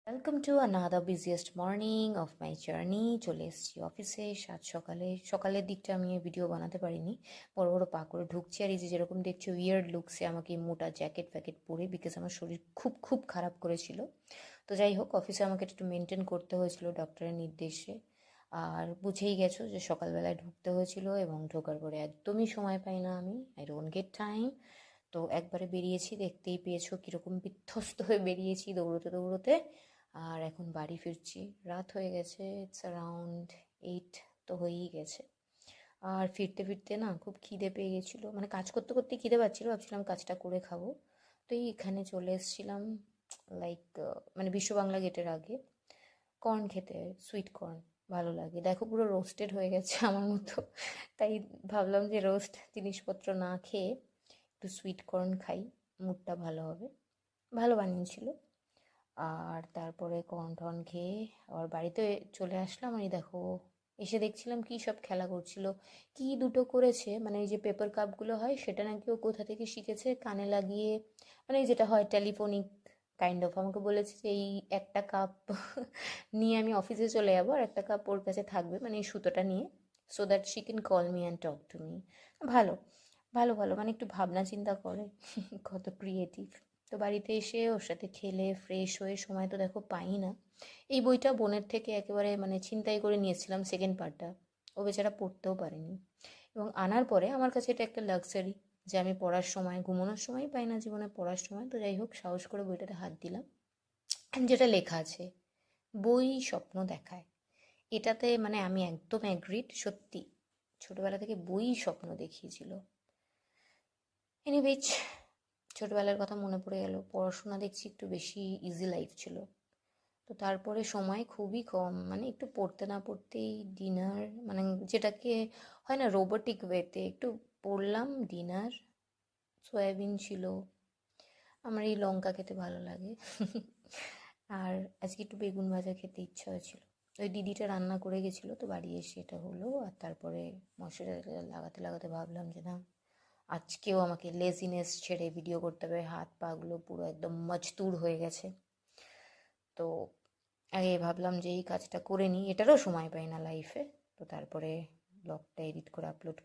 Welcome to another busiest morning of my journey. চলে এসেছি অফিসে সাত সকালের দিকটা আমি ভিডিও বানাতে পারিনি, বড় বড় পা করে ঢুকছি। আর এই যে যেরকম দেখছি উইয়ার্ড লুকসে আমাকে মোটা জ্যাকেট ফ্যাকেট পরে, বিকজ আমার শরীর খুব খুব খারাপ করেছিল। তো যাই হোক, অফিসে আমাকে একটু মেনটেন করতে হয়েছিল ডক্টরের নির্দেশে। আর বুঝেই গেছো যে সকালবেলায় ঢুকতে হয়েছিল, এবং ঢোকার পরে একদমই সময় পাই না আমি, আই ডোন্ট গেট টাইম। তো একবারে বেরিয়েছি, দেখতেই পেয়েছো কীরকম বিধ্বস্ত হয়ে বেরিয়েছি দৌড়োতে দৌড়োতে। আর এখন বাড়ি ফিরছি, রাত হয়ে গেছে, ইটস অ্যারাউন্ড 8 তো হয়েই গেছে। আর ফিরতে ফিরতে না খুব খিদে পেয়ে গেছিলো, মানে কাজ করতে করতে খিদে পাচ্ছিলো, ভাবছিলাম কাজটা করে খাবো। তো এখানে চলে এসেছিলাম, লাইক মানে বিশ্ব বাংলা গেটের আগে কর্ন খেতে, সুইট কর্ন ভালো লাগে। দেখো পুরো রোস্টেড হয়ে গেছে আমার মতো, তাই ভাবলাম যে রোস্ট জিনিসপত্র না খেয়ে একটু সুইট কর্ন খাই, মুডটা ভালো হবে। ভালো বানিয়েছিল। আর তারপরে কর্ন টর্ন খেয়ে আবার বাড়িতে চলে আসলাম। আর এই দেখো, এসে দেখছিলাম কী সব খেলা করছিল, কি দুটো করেছে, মানে এই যে পেপার কাপগুলো হয় সেটা নাকি ও কোথা থেকে শিখেছে কানে লাগিয়ে, মানে এই যেটা হয় টেলিফোনিক কাইন্ড অফ। আমাকে বলেছে যে এই একটা কাপ নিয়ে আমি অফিসে চলে যাবো, আর একটা কাপ ওর কাছে থাকবে, মানে এই সুতোটা নিয়ে, so that she can call me and talk to me. ভালো ভালো ভালো, মানে একটু ভাবনা চিন্তা করে, কত ক্রিয়েটিভ। তো বাড়িতে এসে ওর সাথে খেলে ফ্রেশ হয়ে, সময় তো দেখো পাই না। এই বইটা বোনের থেকে একেবারে মানে ছিনতাই করে নিয়েছিলাম, সেকেন্ড পার্টটা। ও বেচারা পড়তেও পারেনি, এবং আনার পরে আমার কাছে এটা একটা লাক্সারি যে আমি পড়ার সময়, ঘুমানোর সময় পাই না জীবনে, পড়ার সময়। তো যাই হোক, সাহস করে বইটাতে হাত দিলাম। যেটা লেখা আছে, বই স্বপ্ন দেখায়, এটাতে মানে আমি একদম অ্যাগ্রিড। সত্যি ছোটবেলা থেকে বই স্বপ্ন দেখিয়েছিল। এনিওয়েজ, ছোটবেলার কথা মনে পড়ে গেল। পড়াশোনা দেখছি একটু বেশি ইজি লাইফ ছিল। তো তারপরে সময় খুবই কম, মানে একটু পড়তে না পড়তেই ডিনার, মানে যেটাকে হয় না রোবোটিক ওয়েতে, একটু পড়লাম, ডিনার। সয়াবিন ছিল, আমার এই লঙ্কা খেতে ভালো লাগে। আর আজকে একটু বেগুন ভাজা খেতে ইচ্ছা হয়েছিল, ওই দিদিটা রান্না করে গেছিলো, তো বাড়ি এসে এটা হলো। আর তারপরে মশলা লাগাতে লাগাতে ভাবলাম যে না, আজকেও আমাকে লেজিনেস ছেড়ে ভিডিও করতে হবে, হাত পাগুলো পুরো একদম মজদুর হয়ে গেছে। তো আগে ভাবলাম যে এই কাজটা করে নিই, এটারও সময় পাই না লাইফে। তো তারপরে ব্লগটা এডিট করে আপলোড